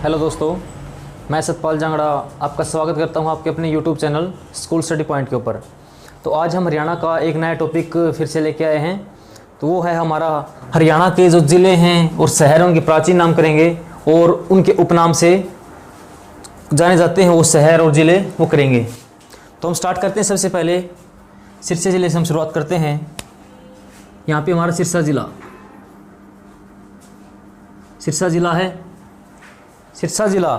Hello दोस्तों, मैं सतपाल जांगड़ा आपका स्वागत करता हूं आपके अपने YouTube channel school study point के ऊपर। तो आज हम हरियाणा का एक नया टॉपिक फिर से लेके आए हैं। तो वो है हमारा हरियाणा के जो ज़िले हैं और शहरों के प्राचीन नाम करेंगे और उनके उपनाम से जाने जाते हैं वो शहर और ज़िले वो करेंगे। तो हम स्टार्ट करते हैं। सबसे पहले सिरसा ज़िले से हम शुरुआत करते हैं। यहाँ पे हमारा सिरसा ज़िला है। सिरसा ज़िला,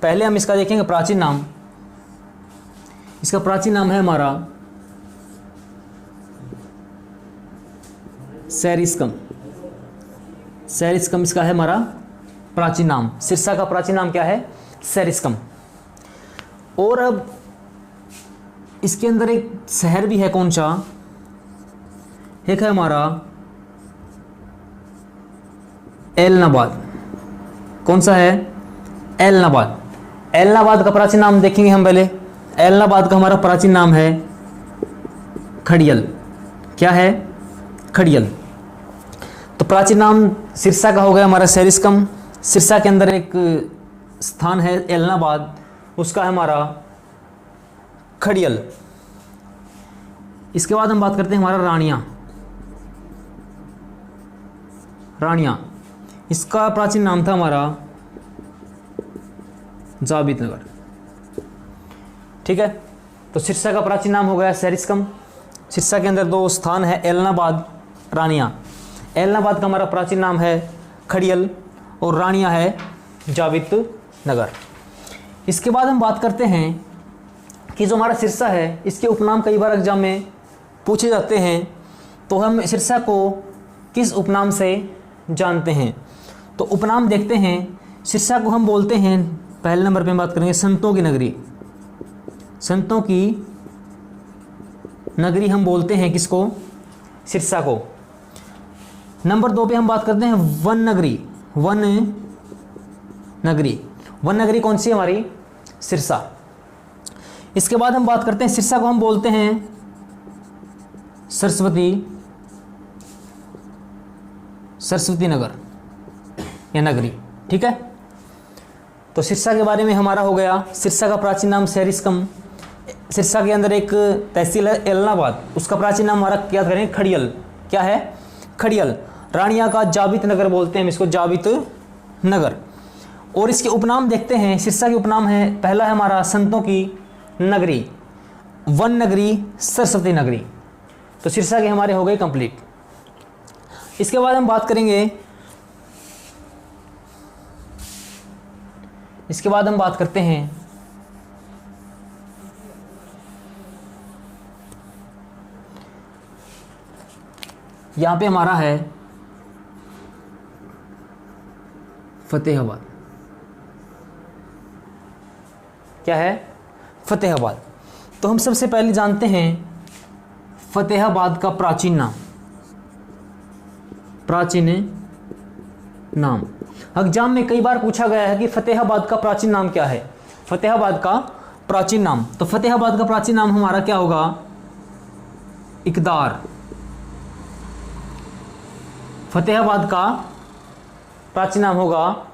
पहले हम इसका देखेंगे प्राचीन नाम। इसका प्राचीन नाम है हमारा सैरिस्कम। सैरिस्कम इसका है हमारा प्राचीन नाम। सिरसा का प्राचीन नाम क्या है? सैरिस्कम। और अब इसके अंदर एक शहर भी है। कौन सा? एक है हमारा ऐलनाबाद। कौन सा है? ऐलनाबाद। ऐलनाबाद का प्राचीन नाम देखेंगे हम पहले। ऐलनाबाद का हमारा प्राचीन नाम है खड़ियल। क्या है? खड़ियल। तो प्राचीन नाम सिरसा का हो गया हमारा सैरिस्कम। सिरसा के अंदर एक स्थान है ऐलनाबाद, उसका है हमारा खड़ियल। इसके बाद हम बात करते हैं हमारा रानिया। इसका प्राचीन नाम था हमारा जाबित नगर। ठीक है। तो सिरसा का प्राचीन नाम हो गया सैरिस्कम। सिरसा के अंदर दो स्थान है, ऐलनाबाद, रानिया। ऐलनाबाद का हमारा प्राचीन नाम है खड़ियल और रानिया है जाबित नगर। इसके बाद हम बात करते हैं कि जो हमारा सिरसा है इसके उपनाम कई बार एग्जाम में पूछे जाते हैं। तो हम सिरसा को किस उपनाम से जानते हैं? तो उपनाम देखते हैं। सिरसा को हम बोलते हैं, पहले नंबर पे हम बात करेंगे संतों की नगरी। संतों की नगरी हम बोलते हैं किसको? सिरसा को। नंबर 2 पे हम बात करते हैं वन नगरी कौन सी है हमारी? सिरसा। इसके बाद हम बात करते हैं सिरसा को हम बोलते हैं सरस्वती नगर या नगरी। ठीक है। तो सिरसा के बारे में हमारा हो गया। सिरसा का प्राचीन नाम सैरिस्कम। सिरसा के अंदर एक तहसील है ऐलनाबाद, उसका प्राचीन नाम हमारा क्या करें? खड़ियल। क्या है? खड़ियल। रानिया का जाबित नगर बोलते हैं हम इसको, जाबित नगर। और इसके उपनाम देखते हैं। सिरसा के उपनाम है, पहला है हमारा संतों की नगरी, वन नगरी, सरस्वती नगरी। तो सिरसा के हमारे हो गए कंप्लीट। इसके बाद हम बात करते हैं यहां पे हमारा है फतेहाबाद। क्या है? फतेहाबाद। तो हम सबसे पहले जानते हैं फतेहाबाद का प्राचीन नाम। एग्जाम में कई बार पूछा गया है कि फतेहाबाद का प्राचीन नाम क्या है? फतेहाबाद का प्राचीन नाम। तो फतेहाबाद का प्राचीन नाम हमारा क्या होगा? इकदार। फतेहाबाद का प्राचीन नाम होगा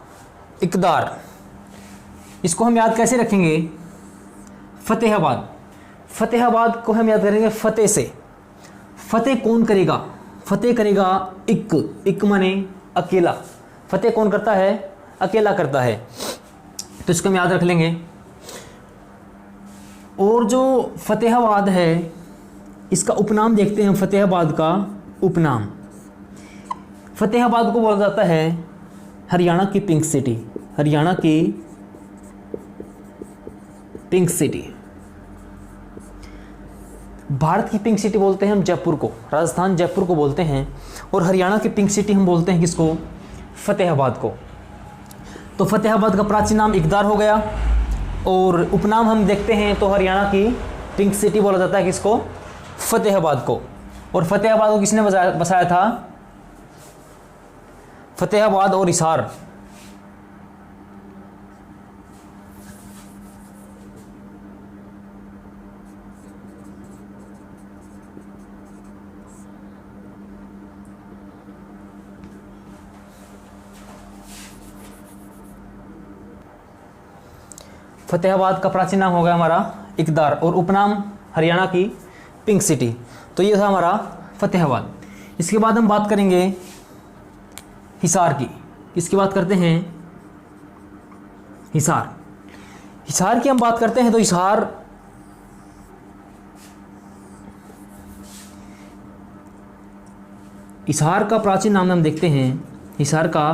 इकदार। इसको हम याद कैसे रखेंगे? फतेहाबाद को हम याद करेंगे फतेह से। फतेह कौन करेगा? फतेह करेगा इक माने अकेला। फतेह कौन करता है? अकेला करता है। तो इसको हम याद रख लेंगे। और जो फतेहाबाद है इसका उपनाम देखते हैं। फतेहाबाद का उपनाम, फतेहाबाद को बोला जाता है हरियाणा की पिंक सिटी। हरियाणा की पिंक सिटी। भारत की पिंक सिटी बोलते हैं हम जयपुर को, राजस्थान जयपुर को बोलते हैं। और हरियाणा की पिंक सिटी हम बोलते हैं किसको? फतेहाबाद को। तो फतेहाबाद का प्राचीन नाम इकदार हो गया। और उपनाम हम देखते हैं तो हरियाणा की पिंक सिटी बोला जाता है किसको? फतेहाबाद को। और फतेहाबाद को किसने बसाया था? फतेहाबाद और हिसार। फतेहाबाद का प्राचीन नाम हो गया हमारा इकदार, और उपनाम हरियाणा की पिंक सिटी। तो ये था हमारा फतेहाबाद। इसके बाद हम बात करेंगे हिसार की। इसकी बात करते हैं हिसार। हिसार की हम बात करते हैं तो हिसार का प्राचीन नाम हम देखते हैं। हिसार का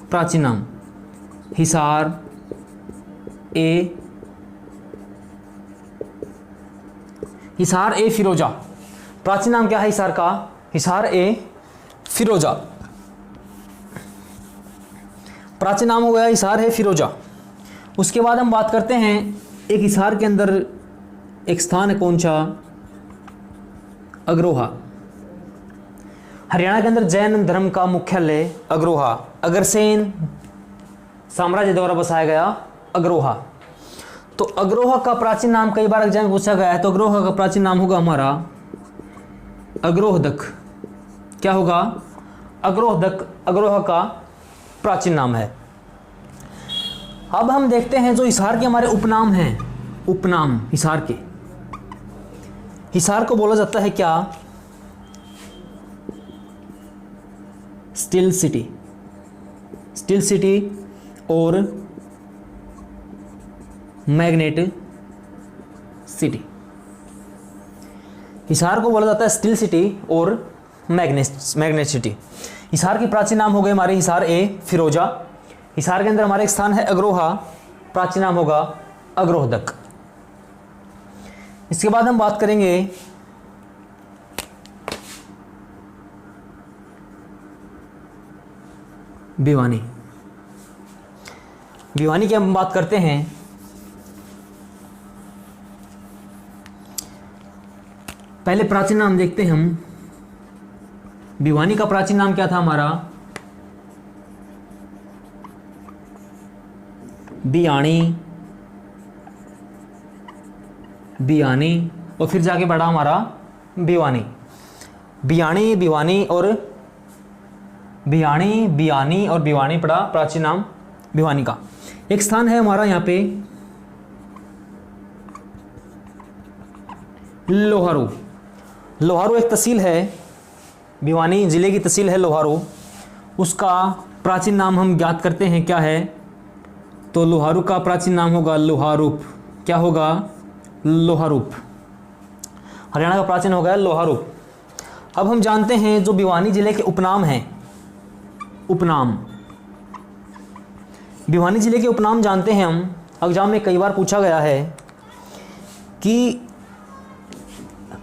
प्राचीन नाम हिसार ए फिरोजा। प्राचीन नाम क्या है हिसार का? हिसार ए फिरोजा। प्राचीन नाम हो गया हिसार है फिरोजा। उसके बाद हम बात करते हैं एक हिसार के अंदर एक स्थान है, कौन सा? अग्रोहा। हरियाणा के अंदर जैन धर्म का मुख्यालय अग्रोहा, अग्रसेन साम्राज्य द्वारा बसाया गया अग्रोहा। तो अग्रोहा का प्राचीन नाम कई बार एग्जाम में पूछा गया है। तो अग्रोहा का प्राचीन नाम होगा हमारा अग्रोहदक। क्या होगा? अग्रोहदक अग्रोहा का प्राचीन नाम है। अब हम देखते हैं जो हिसार के हमारे उपनाम हैं, उपनाम हिसार के। हिसार को बोला जाता है क्या? स्टील सिटी, स्टील सिटी और मैग्नेट सिटी। हिसार को बोला जाता है स्टील सिटी और मैग्नेट सिटी। हिसार की प्राचीन नाम हो गए हमारे हिसार ए फिरोजा। हिसार के अंदर हमारे एक स्थान है अग्रोहा, प्राचीन नाम होगा अग्रोहदक। इसके बाद हम बात करेंगे भिवानी। भिवानी की हम बात करते हैं। पहले प्राचीन नाम देखते हैं हम। भिवानी का प्राचीन नाम क्या था हमारा? बियाणी, बियानी, और फिर जाके बढ़ा हमारा भिवानी। बियाणी, भिवानी और बियाणी, बियानी और भिवानी पड़ा प्राचीन नाम भिवानी का। एक स्थान है हमारा यहाँ पे लोहारू। लोहारू एक तहसील है, भिवानी जिले की तहसील है लोहारू। उसका प्राचीन नाम हम ज्ञात करते हैं, क्या है? तो लोहारू का प्राचीन नाम होगा लोहारूप। क्या होगा? लोहारूप। हरियाणा का प्राचीन हो गया लोहारूप। अब हम जानते हैं जो भिवानी जिले के उपनाम हैं, उपनाम। भिवानी जिले के उपनाम जानते हैं हम। एग्जाम में कई बार पूछा गया है कि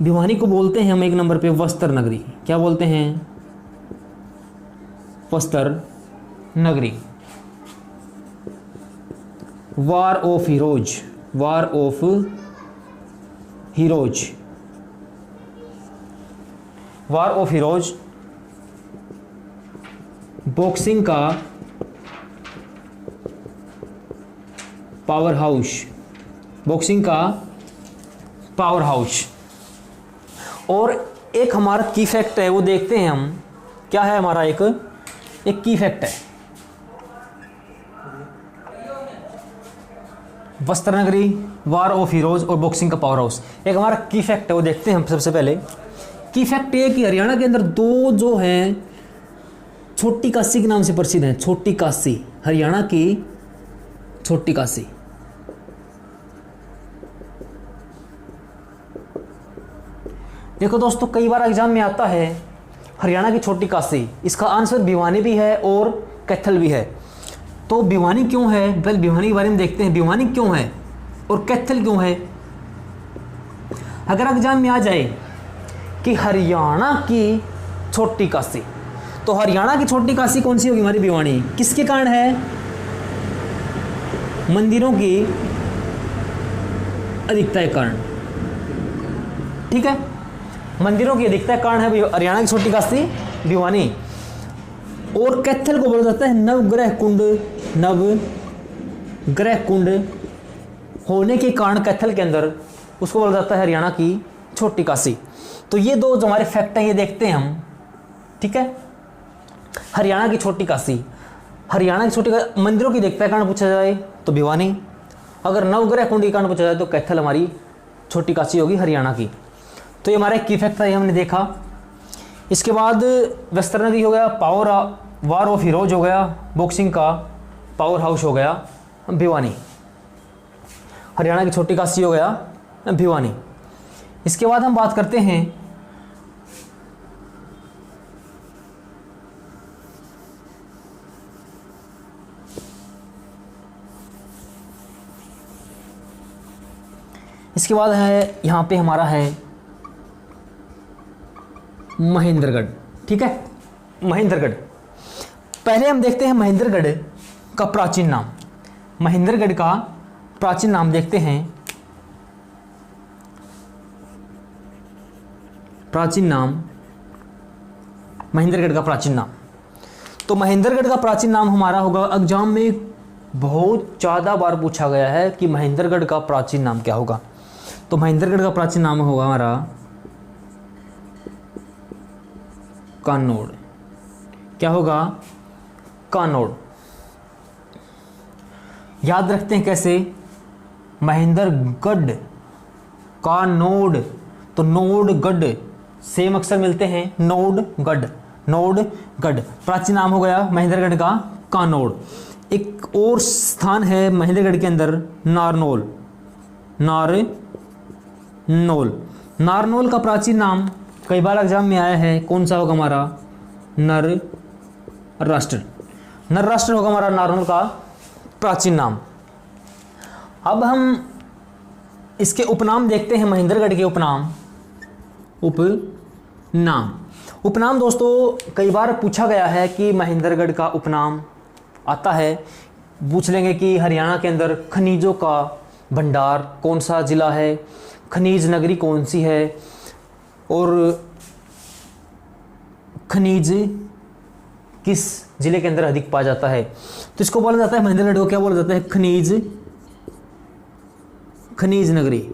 भिवानी को बोलते हैं हम एक नंबर पे वस्त्र नगरी। क्या बोलते हैं? वस्त्र नगरी। War of heroes, war of heroes, war of heroes. Boxing का पावर हाउस, बॉक्सिंग का पावर हाउस। और एक हमारा की फैक्ट है, वो देखते हैं हम। क्या है हमारा? एक की फैक्ट है। वस्त्र नगरी, वार ऑफ हीरोज और बॉक्सिंग का पावर हाउस, एक हमारा की फैक्ट है, वो देखते हैं हम। सबसे पहले की फैक्ट ये कि हरियाणा के अंदर दो जो हैं छोटी काशी के नाम से प्रसिद्ध हैं। छोटी काशी, हरियाणा की छोटी काशी। देखो दोस्तों, कई बार एग्जाम में आता है हरियाणा की छोटी काशी। इसका आंसर भिवानी भी है और कैथल भी है। तो भिवानी क्यों है? पहले भिवानी के बारे में देखते हैं। भिवानी क्यों है और कैथल क्यों है? अगर एग्जाम में आ जाए कि हरियाणा की छोटी काशी, तो हरियाणा की छोटी काशी कौन सी होगी? हमारी भिवानी। किसके कारण है? मंदिरों की अधिकता के कारण। ठीक है, मंदिरों की अधिकता के कारण है हरियाणा की छोटी काशी भिवानी। और कैथल को बोला जाता है नवग्रह कुंड। नवग्रह कुंड होने के कारण कैथल के अंदर उसको बोला जाता है हरियाणा की छोटी काशी। तो ये दो जो हमारे फैक्ट हैं ये देखते हैं हम। ठीक है, हरियाणा की छोटी काशी, हरियाणा की छोटी मंदिरों की अधिकता के कारण पूछा जाए तो भिवानी, अगर नवग्रह कुंड की कांड पूछा जाए तो कैथल हमारी छोटी काशी होगी हरियाणा की। तो ये हमारा एक की फैक्ट था, ये हमने देखा। इसके बाद वस्त्र नदी हो गया, पावर वार ऑफ हीरोज हो गया, बॉक्सिंग का पावर हाउस हो गया भिवानी, हरियाणा की छोटी काशी हो गया भिवानी। इसके बाद हम बात करते हैं इसके बाद है यहाँ पे हमारा है महेंद्रगढ़। ठीक है, महेंद्रगढ़। पहले हम देखते हैं महेंद्रगढ़ का प्राचीन नाम। महेंद्रगढ़ का प्राचीन नाम देखते हैं। प्राचीन नाम, महेंद्रगढ़ का प्राचीन नाम। तो महेंद्रगढ़ का प्राचीन नाम हमारा होगा, एग्जाम में बहुत ज़्यादा बार पूछा गया है कि महेंद्रगढ़ का प्राचीन नाम क्या होगा। तो महेंद्रगढ़ का प्राचीन नाम होगा हमारा कानोड़। क्या होगा? कानोड़। याद रखते हैं कैसे? महेंद्रगढ़, कानोड़। तो नोडगढ़ सेम अक्षर मिलते हैं, नोडगढ़, नोडगढ़। प्राचीन नाम हो गया महेंद्रगढ़ का कानोड़। एक और स्थान है महेंद्रगढ़ के अंदर, नारनौल। नारनौल का प्राचीन नाम कई बार एग्जाम में आया है, कौन सा होगा हमारा? नर राष्ट्र होगा हमारा नारनौल का प्राचीन नाम। अब हम इसके उपनाम देखते हैं, महेंद्रगढ़ के उपनाम दोस्तों कई बार पूछा गया है कि महेंद्रगढ़ का उपनाम आता है। पूछ लेंगे कि हरियाणा के अंदर खनिजों का भंडार कौन सा जिला है, खनिज नगरी कौन सी है, और खनिज किस जिले के अंदर अधिक पाया जाता है। तो इसको बोला जाता है, महेंद्रगढ़ को क्या बोला जाता है? खनिज नगरी।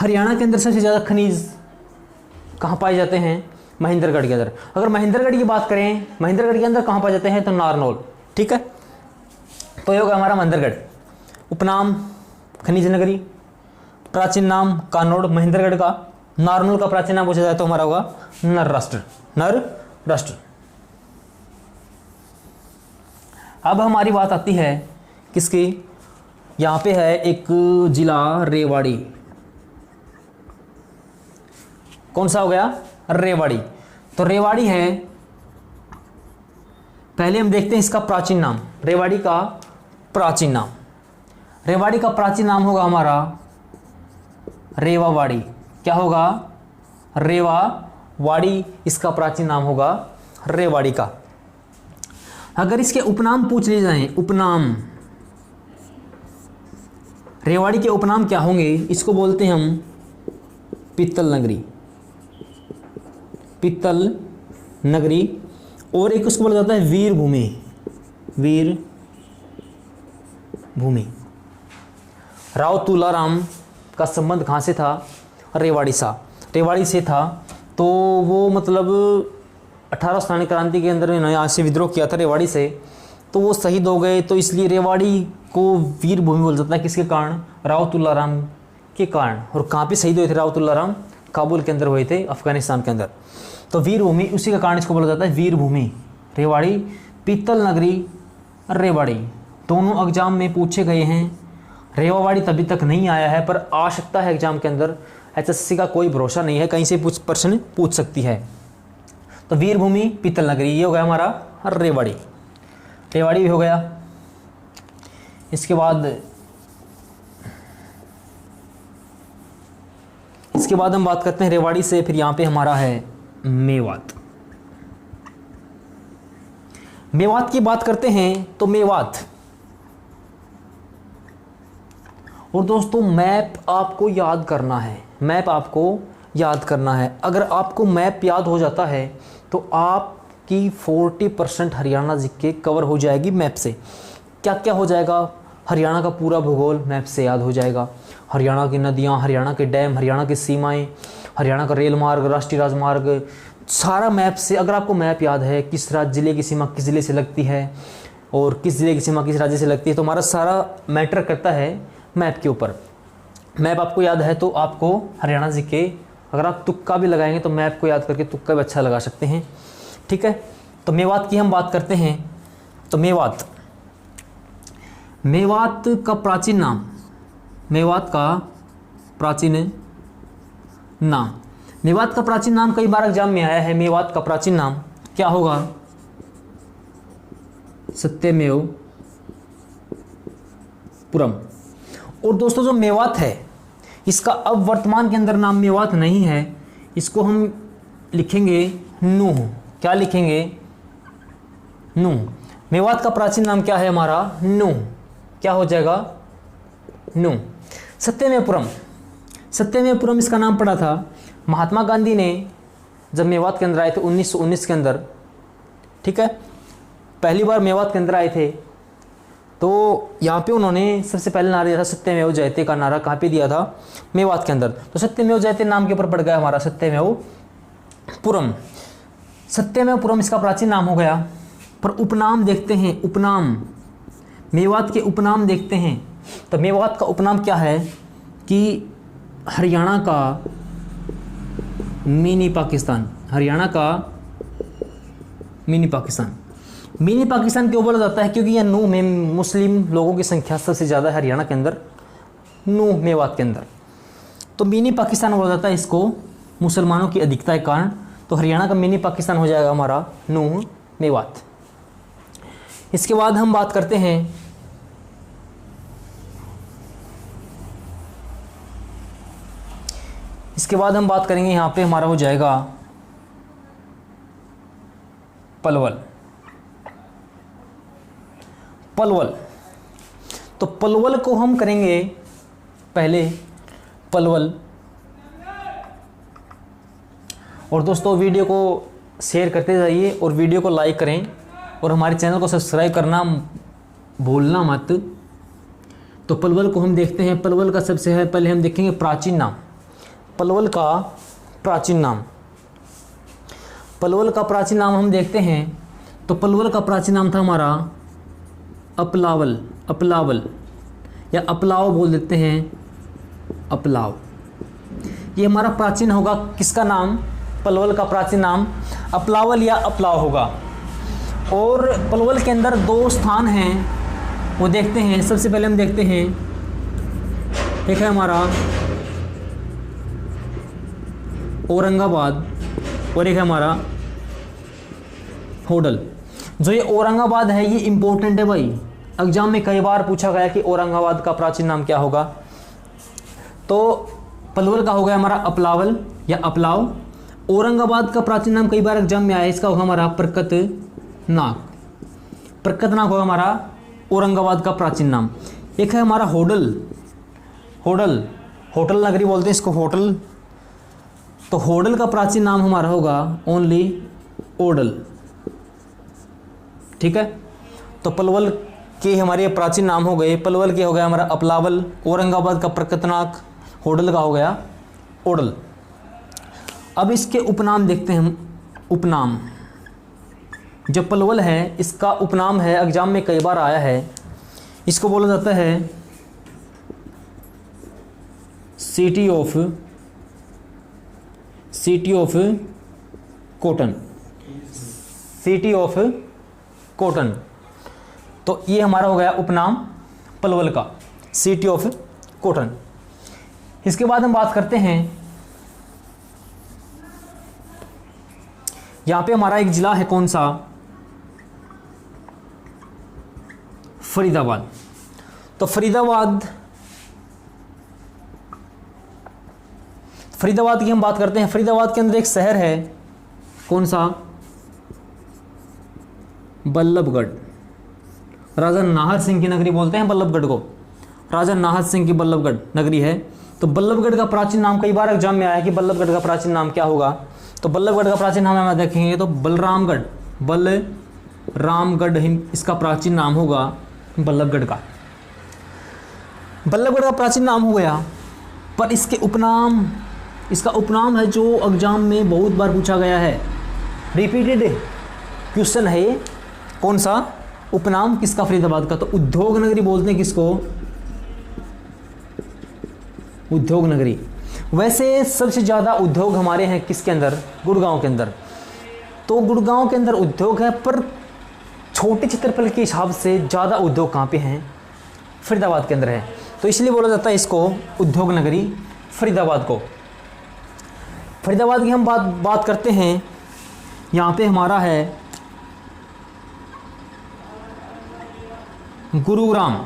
हरियाणा के अंदर सबसे ज़्यादा खनिज कहाँ पाए जाते हैं? महेंद्रगढ़ के अंदर। अगर महेंद्रगढ़ की बात करें, महेंद्रगढ़ के अंदर कहाँ पाए जाते हैं? तो नारनौल। ठीक है, तो ये होगा हमारा महेंद्रगढ़। उपनाम खनिज नगरी, प्राचीन नाम कानोड़ महेंद्रगढ़ का। नारनौल का प्राचीन नाम पूछा जाए तो हमारा होगा नर राष्ट्र। अब हमारी बात आती है किसकी? यहाँ पे है एक जिला रेवाड़ी। कौन सा हो गया? रेवाड़ी। तो रेवाड़ी है, पहले हम देखते हैं इसका प्राचीन नाम। रेवाड़ी का प्राचीन नाम होगा हमारा रेवावाड़ी। क्या होगा? रेवावाड़ी। इसका प्राचीन नाम होगा रेवाड़ी का। अगर इसके उपनाम पूछ लिए जाएं, उपनाम रेवाड़ी के उपनाम क्या होंगे? इसको बोलते हैं हम पीतल नगरी। और एक उसको बोला जाता है वीर भूमि। राव तुलाराम का संबंध कहाँ से था? रेवाड़ी से था। तो वो मतलब 18 स्थानीय क्रांति के अंदर इन्होंने यहाँ से विद्रोह किया था रेवाड़ी से, तो वो शहीद हो गए। तो इसलिए रेवाड़ी को वीर भूमि बोला जाता है। किसके कारण? राव तुलाराम के कारण। और कहाँ पे शहीद हुए थे राव तुलाराम? काबुल के अंदर हुए थे, अफगानिस्तान के अंदर। तो वीर भूमि, उसी का कारण इसको बोला जाता है वीर भूमि। रेवाड़ी, पीतल नगरी, रेवाड़ी दोनों एग्जाम में पूछे गए हैं। रेवावाड़ी तभी तक नहीं आया है, पर आ सकता है एग्जाम के अंदर। एचएससी का कोई भरोसा नहीं है, कहीं से प्रश्न पूछ सकती है। तो वीर भूमि, पीतल नगरी, ये हो गया हमारा रेवाड़ी भी हो गया। इसके बाद हम बात करते हैं रेवाड़ी से, फिर यहाँ पे हमारा है मेवात की बात करते हैं। तो मेवात, और दोस्तों मैप आपको याद करना है। अगर आपको मैप याद हो जाता है तो आपकी 40% हरियाणा जीके कवर हो जाएगी मैप से। क्या क्या हो जाएगा? हरियाणा का पूरा भूगोल मैप से याद हो जाएगा। हरियाणा की नदियाँ, हरियाणा के डैम, हरियाणा की सीमाएं, हरियाणा का रेल मार्ग, राष्ट्रीय राजमार्ग, सारा मैप से। अगर आपको मैप याद है, किस राज्य जिले की सीमा किस जिले से लगती है, और किस जिले की सीमा किस राज्य से लगती है, तो हमारा सारा मैटर करता है मैप के ऊपर। मैप आपको याद है तो आपको हरियाणा जी के, अगर आप तुक्का भी लगाएंगे तो मैप को याद करके तुक्का भी अच्छा लगा सकते हैं। ठीक है, तो मेवात की हम बात करते हैं। तो मेवात का प्राचीन नाम, मेवात का प्राचीन नाम, मेवात का प्राचीन नाम कई बार एग्जाम में आया है। मेवात का प्राचीन नाम क्या होगा? सत्यमेव पुरम। और दोस्तों जो मेवात है इसका अब वर्तमान के अंदर नाम मेवात नहीं है, इसको हम लिखेंगे नूह। क्या लिखेंगे? नूह। मेवात का प्राचीन नाम क्या है हमारा? नूह। क्या हो जाएगा? नूह। सत्यमेवपुरम, सत्यमेवपुरम इसका नाम पड़ा था महात्मा गांधी ने जब मेवात के अंदर आए थे 1919 के अंदर। ठीक है, पहली बार मेवात के अंदर आए थे तो यहाँ पे उन्होंने सबसे पहले नारा दिया था सत्यमेव जयते का नारा। कहाँ पे दिया था? मेवात के अंदर। तो सत्यमेव जयते नाम के ऊपर पड़ गया हमारा सत्यमेवपुरम। सत्यमेवपुरम इसका प्राचीन नाम हो गया। पर उपनाम देखते हैं, उपनाम, मेवात के उपनाम देखते हैं। तो मेवात का उपनाम क्या है कि हरियाणा का मिनी पाकिस्तान, हरियाणा का मिनी पाकिस्तान। मिनी पाकिस्तान क्यों बोला जाता है? क्योंकि यह नूह में मुस्लिम लोगों की संख्या सबसे ज़्यादा है हरियाणा के अंदर, नूह मेवात के अंदर। तो मिनी पाकिस्तान बोला जाता है इसको मुसलमानों की अधिकता के कारण। तो हरियाणा का मिनी पाकिस्तान हो जाएगा हमारा नूह मेवात। इसके बाद हम बात करते हैं करेंगे यहाँ पे हमारा हो जाएगा पलवल। पलवल, तो पलवल को हम करेंगे पहले पलवल। और दोस्तों वीडियो को शेयर करते जाइए और वीडियो को लाइक करें और हमारे चैनल को सब्सक्राइब करना भूलना मत। तो पलवल को हम देखते हैं। पलवल का सबसे है पहले हम देखेंगे प्राचीन नाम। पलवल का प्राचीन नाम, पलवल का प्राचीन नाम हम देखते हैं। तो पलवल का प्राचीन नाम था हमारा अपलावल, अपलावल या अपलाव बोल देते हैं, अपलाव। ये हमारा प्राचीन होगा किसका नाम? पलवल का प्राचीन नाम अपलावल या अपलाव होगा। और पलवल के अंदर दो स्थान हैं, वो देखते हैं। सबसे पहले हम देखते हैं, एक है हमारा औरंगाबाद और एक है हमारा होडल। जो ये औरंगाबाद है ये इंपॉर्टेंट है भाई, एग्जाम में कई बार पूछा गया कि औरंगाबाद का प्राचीन नाम क्या होगा। तो पलवल का हो गया हमारा अपलावल या अपलाव। औरंगाबाद का प्राचीन नाम कई बार एग्जाम में आया, इसका होगा हमारा परकतनाक। परकतनाक होगा हमारा औरंगाबाद का प्राचीन नाम। एक है हमारा होडल, होडल, होटल नगरी बोलते हैं इसको, होटल। तो होडल का प्राचीन नाम हमारा होगा ओनली ओडल। ठीक है, तो पलवल के हमारे प्राचीन नाम हो गए। पलवल के हो गया हमारा अपलावल, औरंगाबाद का परकतनाक, होडल का हो गया ओडल। अब इसके उपनाम देखते हैं हम। उपनाम, जो पलवल है इसका उपनाम है, एग्जाम में कई बार आया है। इसको बोला जाता है city of cotton, city of cotton. तो ये हमारा हो गया उपनाम पलवल का, सिटी ऑफ कॉटन। इसके बाद हम बात करते हैं, यहाँ पे हमारा एक जिला है, कौन सा? फरीदाबाद। तो फरीदाबाद की हम बात करते हैं। फरीदाबाद के अंदर एक शहर है, कौन सा? बल्लभगढ़। राजा नाहर सिंह की नगरी बोलते हैं बल्लभगढ़ को, राजा नाहर सिंह की बल्लभगढ़ नगरी है। तो बल्लभगढ़ का प्राचीन नाम कई बार एग्जाम में आया कि बल्लभगढ़ का प्राचीन नाम क्या होगा। तो बल्लभगढ़ का प्राचीन नाम हम देखेंगे तो बलरामगढ़, बलरामगढ़ इसका प्राचीन नाम होगा बल्लभगढ़ का। बल्लभगढ़ का प्राचीन नाम हो गया, पर इसके उपनाम, इसका उपनाम है जो एग्जाम में बहुत बार पूछा गया है, रिपीटेड क्वेश्चन है ये, कौन सा? उपनाम किसका फरीदाबाद का? तो उद्योग नगरी बोलते हैं किसको? उद्योग नगरी। वैसे सबसे ज़्यादा उद्योग हमारे हैं किसके अंदर? गुड़गांव के अंदर। तो गुड़गांव के अंदर उद्योग है, पर छोटे क्षेत्रफल के हिसाब से ज़्यादा उद्योग कहाँ पे हैं? फरीदाबाद के अंदर है। तो इसलिए बोला जाता है इसको उद्योग नगरी फरीदाबाद को। फरीदाबाद की हम बात करते हैं। यहाँ पे हमारा है गुरुग्राम।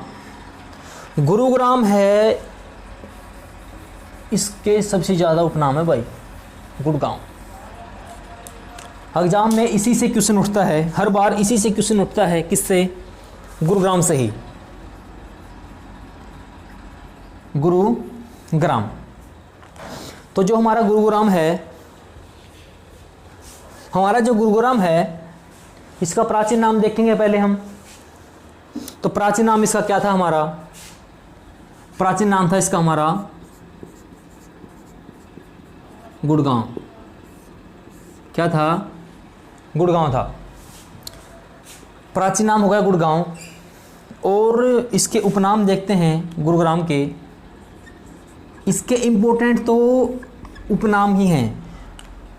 गुरुग्राम है, इसके सबसे ज़्यादा उपनाम है भाई गुड़गांव। एग्जाम में इसी से क्वेश्चन उठता है, हर बार इसी से क्वेश्चन उठता है। किससे? गुरुग्राम से ही। गुरुग्राम। तो जो हमारा गुरुग्राम है, इसका प्राचीन नाम देखेंगे पहले हम। तो प्राचीन नाम इसका क्या था? हमारा प्राचीन नाम था इसका हमारा गुड़गांव। क्या था? गुड़गांव था। प्राचीन नाम हो गया गुड़गांव। और इसके उपनाम देखते हैं गुरुग्राम के। इसके इम्पोर्टेंट तो उपनाम ही हैं।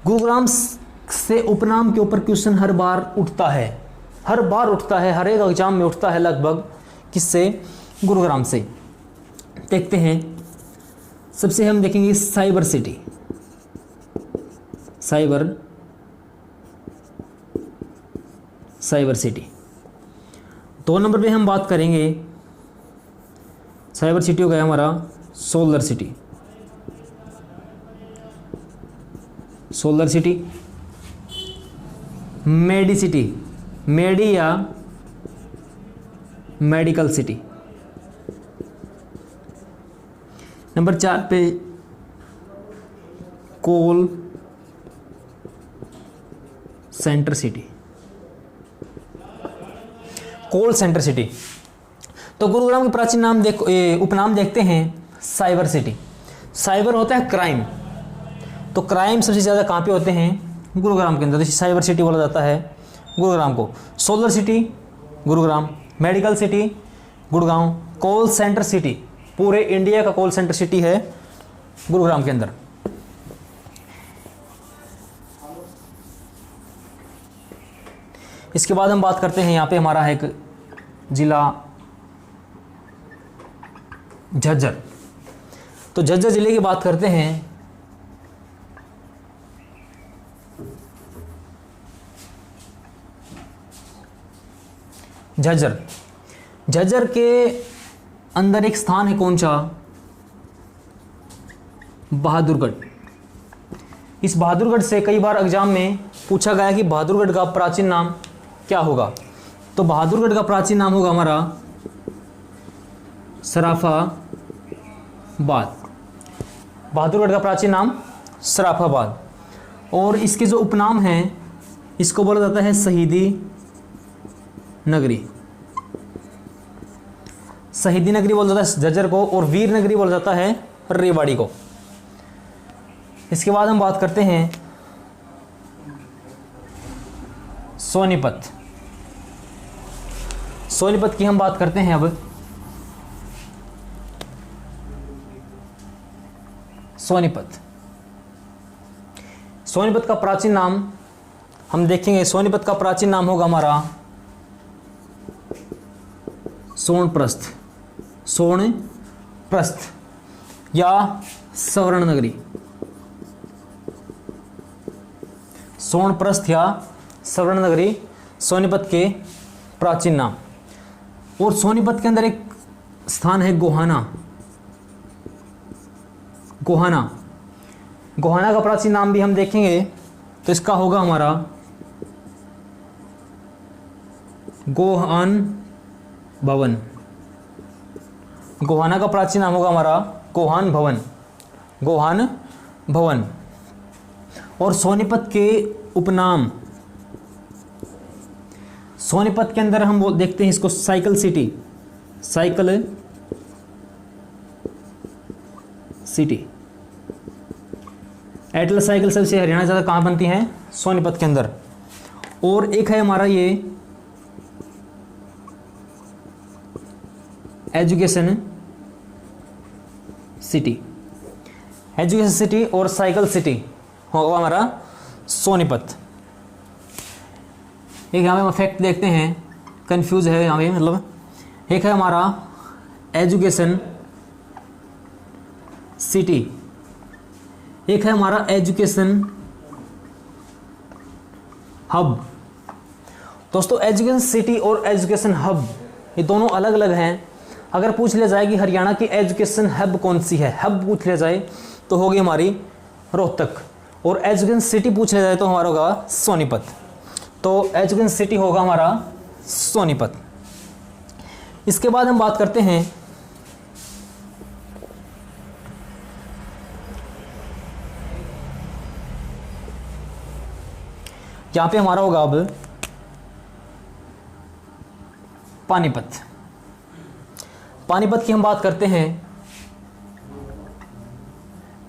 गुरुग्राम से उपनाम के ऊपर क्वेश्चन हर बार उठता है, हर एक एग्जाम में उठता है लगभग। किससे? गुरुग्राम से। देखते हैं, सबसे हम देखेंगे cyber city. Cyber city 2 number पे हम बात करेंगे। साइबर सिटी हो गया हमारा सोलर सिटी। मेडी सिटी, मेडी या मेडिकल सिटी। नंबर 4 पे कोल सेंटर सिटी। कोल सेंटर सिटी। तो गुरुग्राम के प्राचीन नाम उपनाम देखते हैं साइबर सिटी। साइबर होता है क्राइम, तो क्राइम सबसे ज़्यादा कहाँ पे होते हैं? गुरुग्राम के अंदर। तो साइबर सिटी बोला जाता है गुरुग्राम को। Solar city Gurugram, medical city Gurgaon, call centre city, पूरे इंडिया का कोल सेंटर सिटी है गुरुग्राम के अंदर। इसके बाद हम बात करते हैं, यहाँ पे हमारा है एक जिला झज्जर। तो झज्जर जिले की बात करते हैं। झज्जर के अंदर एक स्थान है, कौन सा? बहादुरगढ़। इस बहादुरगढ़ से कई बार एग्जाम में पूछा गया कि बहादुरगढ़ का प्राचीन नाम क्या होगा? तो बहादुरगढ़ का प्राचीन नाम होगा हमारा सराफाबाद। बहादुरगढ़ का प्राचीन नाम सराफाबाद। और इसके जो उपनाम हैं, इसको बोला जाता है शहीदी नगरी। शहीदी नगरी बोला जाता है झज्जर को, और वीर नगरी बोला जाता है रेवाड़ी को। इसके बाद हम बात करते हैं सोनीपत। सोनीपत की हम बात करते हैं अब। सोनीपत का प्राचीन नाम हम देखेंगे। सोनीपत का प्राचीन नाम होगा हमारा सोनप्रस्थ या सवर्ण नगरी। सोनप्रस्थ या सवर्ण नगरी सोनीपत के प्राचीन नाम। और सोनीपत के अंदर एक स्थान है गोहाना। गोहाना का प्राचीन नाम भी हम देखेंगे, तो इसका होगा हमारा गोहान भवन। गोहाना का प्राचीन नाम होगा हमारा गोहान भवन। और सोनीपत के उपनाम, सोनीपत के अंदर हम देखते हैं इसको साइकिल सिटी। एटलस साइकिल सबसे हरियाणा ज़्यादा कहाँ बनती हैं? सोनीपत के अंदर। और एक है हमारा ये एजुकेशन सिटी, एजुकेशन सिटी और साइकिल सिटी होगा हमारा सोनीपत। एक यहाँ पे फैक्ट देखते हैं, कंफ्यूज है यहाँ पे, मतलब एक है हमारा एजुकेशन सिटी, एक है हमारा एजुकेशन हब। दोस्तों एजुकेशन सिटी और एजुकेशन हब ये दोनों अलग अलग हैं। अगर पूछ लिया जाए कि हरियाणा की एजुकेशन हब कौन सी है, हब पूछ लिया जाए तो होगी हमारी रोहतक, और एजुकेशन सिटी पूछ लिया जाए तो हमारा होगा सोनीपत। तो एजुकेशन सिटी होगा हमारा सोनीपत। इसके बाद हम बात करते हैं यहाँ पे हमारा होगा अब पानीपत। पानीपत की हम बात करते हैं।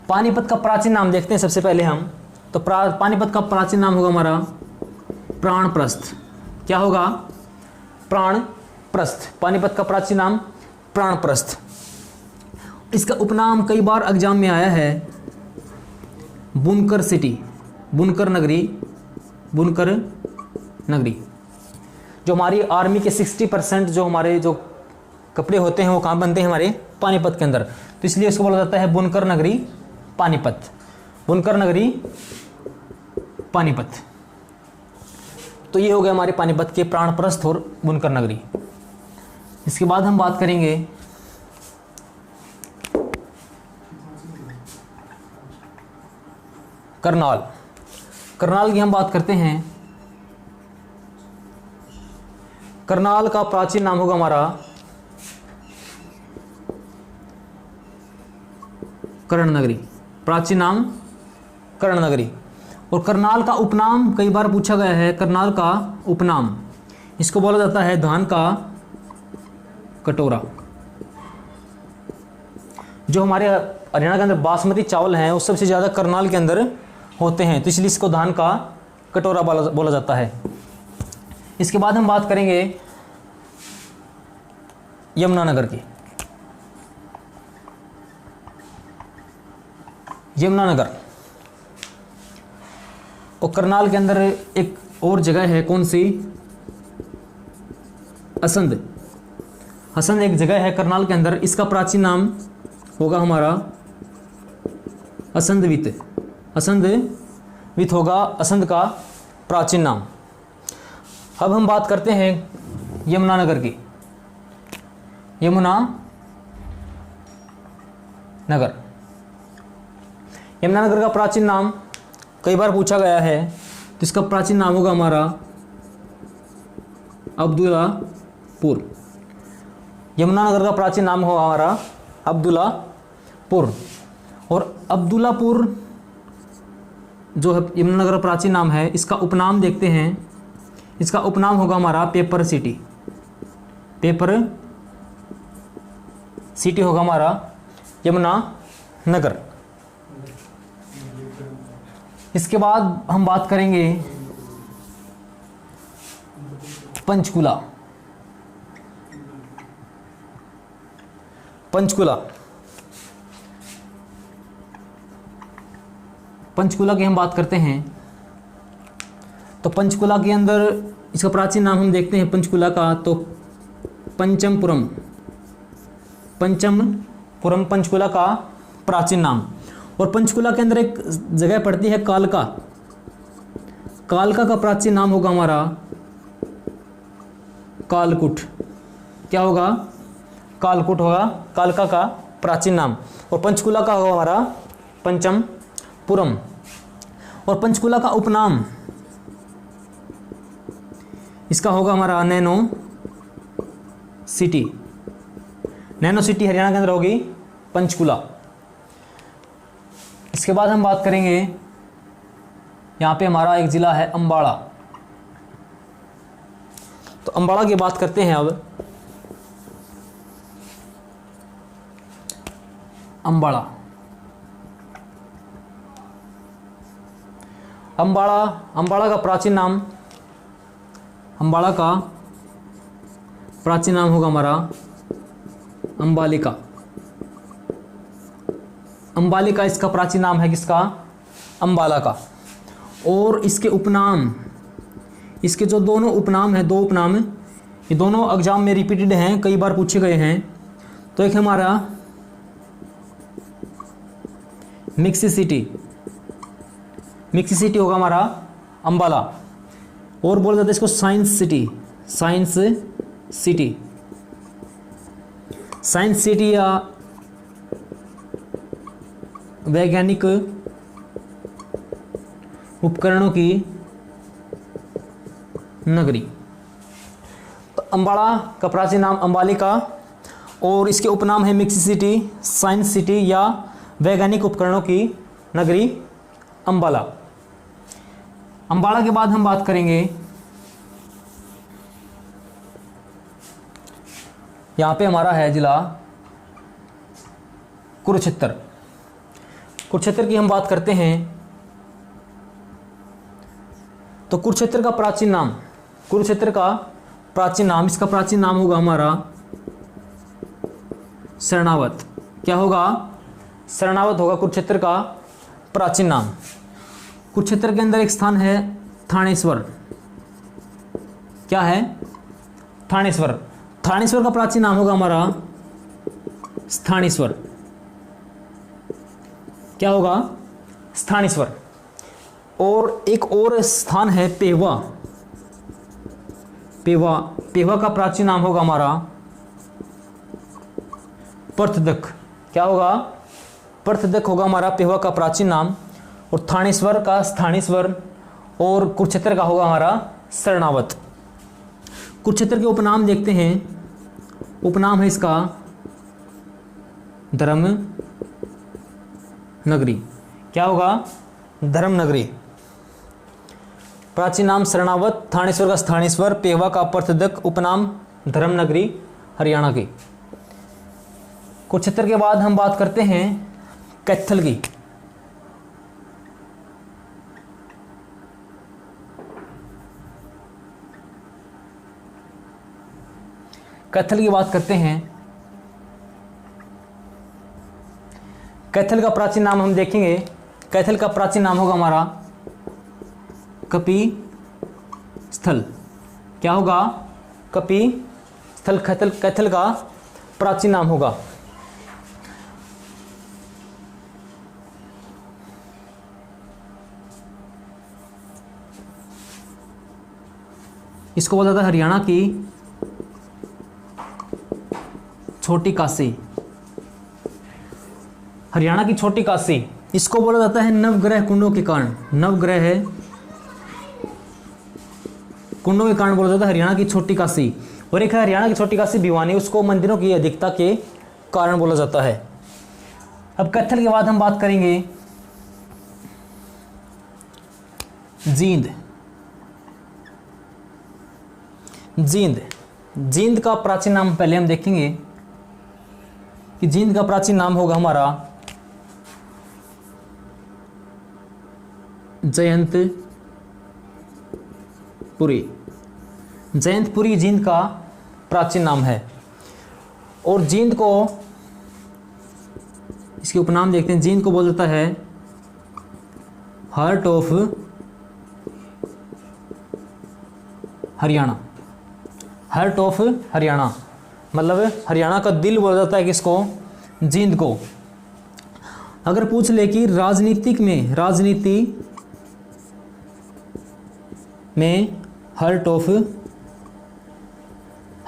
पानीपत का प्राचीन नाम देखते हैं सबसे पहले हम। तो पानीपत का प्राचीन नाम होगा हमारा प्राणप्रस्थ। क्या होगा? प्राणप्रस्थ। पानीपत का प्राचीन नाम प्राणप्रस्थ। इसका उपनाम कई बार एग्जाम में आया है बुनकर सिटी, बुनकर नगरी, बुनकर नगरी। जो हमारी आर्मी के 60% जो हमारे जो कपड़े होते हैं वो कहाँ बनते हैं? हमारे पानीपत के अंदर। तो इसलिए इसको बोला जाता है बुनकर नगरी पानीपत, बुनकर नगरी पानीपत। तो ये हो गया हमारे पानीपत के प्राणप्रस्थ और बुनकर नगरी। इसके बाद हम बात करेंगे करनाल। करनाल की हम बात करते हैं। करनाल का प्राचीन नाम होगा हमारा कर्ण नगरी। प्राचीन नाम कर्ण नगरी। और करनाल का उपनाम कई बार पूछा गया है। करनाल का उपनाम इसको बोला जाता है धान का कटोरा। जो हमारे हरियाणा के अंदर बासमती चावल हैं वो सबसे ज़्यादा करनाल के अंदर होते हैं, तो इसलिए इसको धान का कटोरा बोला जाता है। इसके बाद हम बात करेंगे यमुनानगर की। यमुनानगर और करनाल के अंदर एक और जगह है, कौन सी? असंध। असंध एक जगह है करनाल के अंदर। इसका प्राचीन नाम होगा हमारा असंधवित। असंधवित होगा असंध का प्राचीन नाम। अब हम बात करते हैं यमुनानगर की। यमुनानगर। यमुनानगर का प्राचीन नाम कई बार पूछा गया है, तो इसका प्राचीन नाम होगा हमारा अब्दुल्लापुर। यमुनानगर का प्राचीन नाम होगा हमारा अब्दुल्लापुर। और अब्दुल्लापुर जो है यमुनानगर का प्राचीन नाम है, इसका उपनाम देखते हैं। इसका उपनाम होगा हमारा पेपर सिटी। पेपर सिटी होगा हमारा यमुनानगर। इसके बाद हम बात करेंगे पंचकुला। पंचकुला। पंचकुला की हम बात करते हैं। तो पंचकुला के अंदर इसका प्राचीन नाम हम देखते हैं पंचकुला का, तो पंचमपुरम। पंचमपुरम पंचकुला का प्राचीन नाम। और पंचकुला के अंदर एक जगह पड़ती है कालका। कालका का प्राचीन नाम होगा हमारा कालकुट। क्या होगा? कालकुट होगा कालका का प्राचीन नाम। और पंचकुला का होगा हमारा पंचमपुरम। और पंचकुला का उपनाम इसका होगा हमारा nano city. Nano city Haryana के अंदर होगी पंचकुला। इसके बाद हम बात करेंगे, यहाँ पे हमारा एक ज़िला है अम्बाड़ा। तो अम्बाड़ा की बात करते हैं अब। अम्बाड़ा। अम्बाड़ा। अम्बाड़ा का प्राचीन नाम, अम्बाड़ा का प्राचीन नाम होगा हमारा अंबालिका। अंबालिका इसका प्राचीन नाम है, किसका? अंबाला का। और इसके उपनाम, इसके जो दोनों उपनाम हैं, दो उपनाम, ये दोनों एग्जाम में रिपीटेड हैं, कई बार पूछे गए हैं। तो एक हमारा मिक्सी सिटी, मिक्सी सिटी होगा हमारा अंबाला। और बोला जाता है इसको science city, science city, science city या वैज्ञानिक उपकरणों की नगरी। तो अंबाला का प्राचीन नाम अंबालिका और इसके उपनाम है मिक्सी सिटी, साइंस सिटी या वैज्ञानिक उपकरणों की नगरी अंबाला। अंबाला के बाद हम बात करेंगे, यहां पे हमारा है जिला कुरुक्षेत्र। कुरुक्षेत्र की हम बात करते हैं तो कुरुक्षेत्र का प्राचीन नाम, कुरुक्षेत्र का प्राचीन नाम, इसका प्राचीन नाम होगा हमारा शरणावत। क्या होगा? शरणावत होगा कुरुक्षेत्र का प्राचीन नाम। कुरुक्षेत्र के अंदर एक स्थान है थानेश्वर। क्या है? थानेश्वर। थानेश्वर का प्राचीन नाम होगा हमारा स्थानेश्वर। क्या होगा? स्थानेश्वर। और एक और स्थान है पेवा। पेवा, पेवा का प्राचीन नाम होगा हमारा पर्थदक। क्या होगा? पर्थदक होगा हमारा पेवा का प्राचीन नाम। और थानेश्वर का स्थानेश्वर और कुरुक्षेत्र का होगा हमारा शरणावत। कुरुक्षेत्र के उपनाम देखते हैं। उपनाम है इसका धर्म नगरी। क्या होगा? धर्म नगरी। प्राचीन नाम शरणावत, थानेश्वर का स्थानेश्वर, पेवा का पर्थदक, उपनाम धर्म नगरी, हरियाणा की। कुरुक्षेत्र के बाद हम बात करते हैं कैथल की। कैथल की बात करते हैं। कैथल का प्राचीन नाम हम देखेंगे। कैथल का प्राचीन नाम होगा हमारा कपि स्थल। क्या होगा? कपि स्थल कैथल, कैथल का प्राचीन नाम होगा। इसको बोला जाता है हरियाणा की छोटी काशी। हरियाणा की छोटी काशी, इसको बोला जाता है नवग्रह कुंडों के कारण। नवग्रह कुंडों के कारण बोला जाता है हरियाणा की छोटी काशी। और एक है हरियाणा की छोटी काशी भिवानी, उसको मंदिरों की अधिकता के कारण बोला जाता है। अब कैथल के बाद हम बात करेंगे जींद। जींद, जींद का प्राचीन नाम पहले हम देखेंगे कि जींद का प्राचीन नाम होगा हमारा जयंतपुरी। जयंतपुरी जींद का प्राचीन नाम है। और जींद को, इसके उपनाम देखते हैं। जींद को बोला जाता है heart of Haryana. Heart of Haryana मतलब हरियाणा का दिल बोला जाता है किसको? जींद को। अगर पूछ ले कि राजनीतिक में, राजनीति में हार्ट ऑफ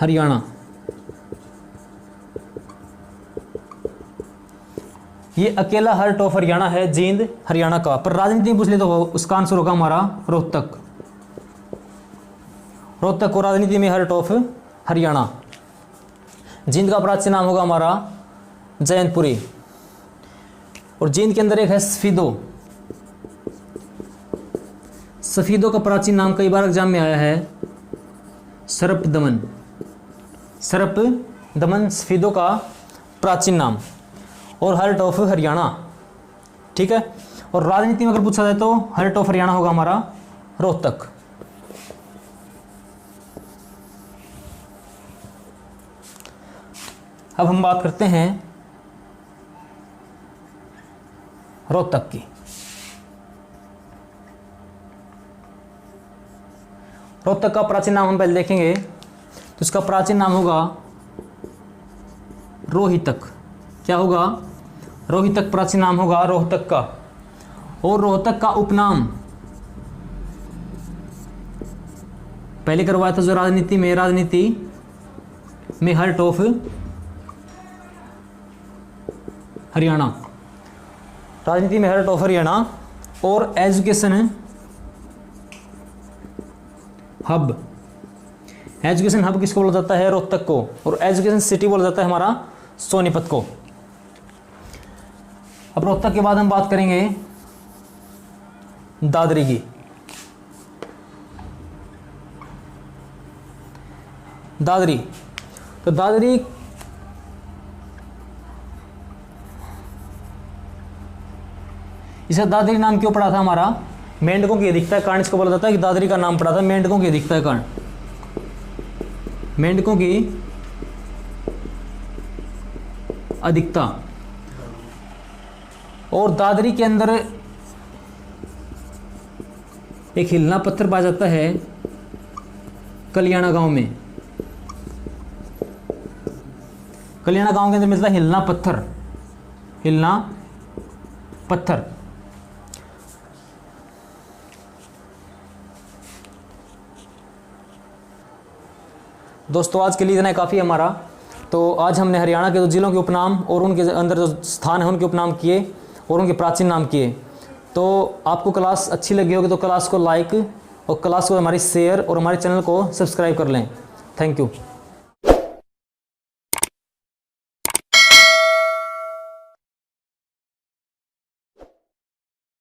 हरियाणा, ये अकेला हार्ट ऑफ हरियाणा है जींद हरियाणा का। पर राजनीति में पूछ ले तो उसका आंसर होगा हमारा रोहतक। रोहतक को राजनीति में हार्ट ऑफ हरियाणा। जींद का प्राचीन नाम होगा हमारा जयंतपुरी। और जींद के अंदर एक है सफीदो। सफीदो का प्राचीन नाम कई बार एग्जाम में आया है सर्पदमन। सर्पदमन सफीदो का प्राचीन नाम और हार्ट ऑफ हरियाणा। ठीक है। और राजनीति में अगर पूछा जाए तो हार्ट ऑफ हरियाणा होगा हमारा रोहतक। अब हम बात करते हैं रोहतक की। रोहतक का प्राचीन नाम हम पहले देखेंगे, तो इसका प्राचीन नाम होगा रोहितक। क्या होगा? रोहितक प्राचीन नाम होगा रोहतक का। और रोहतक का उपनाम पहले करवाया था जो राजनीति में हर्ट ऑफ हरियाणा, राजनीति में हर्ट ऑफ हरियाणा। और एजुकेशन हब, एजुकेशन हब किसको बोला जाता है? रोहतक को। और एजुकेशन सिटी बोला जाता है हमारा सोनीपत को। अब रोहतक के बाद हम बात करेंगे दादरी की। दादरी, तो दादरी इसे दादरी नाम क्यों पड़ा था हमारा? मेंढकों की अधिकता के कारण इसको बोला जाता है कि दादरी का नाम पड़ा था, मेंढकों की अधिकता के कारण। मेंढकों की अधिकता। और दादरी के अंदर एक हिलना पत्थर पाया जाता है कलियाणा गांव में। कलियाणा गांव के अंदर मिलता है हिलना पत्थर, हिलना पत्थर। दोस्तों आज के लिए इतना काफ़ी है हमारा। तो आज हमने हरियाणा के जो जिलों के उपनाम और उनके अंदर जो स्थान है उनके उपनाम किए और उनके प्राचीन नाम किए। तो आपको क्लास अच्छी लगी होगी तो क्लास को लाइक और क्लास को हमारी शेयर और हमारे चैनल को सब्सक्राइब कर लें। Thank you.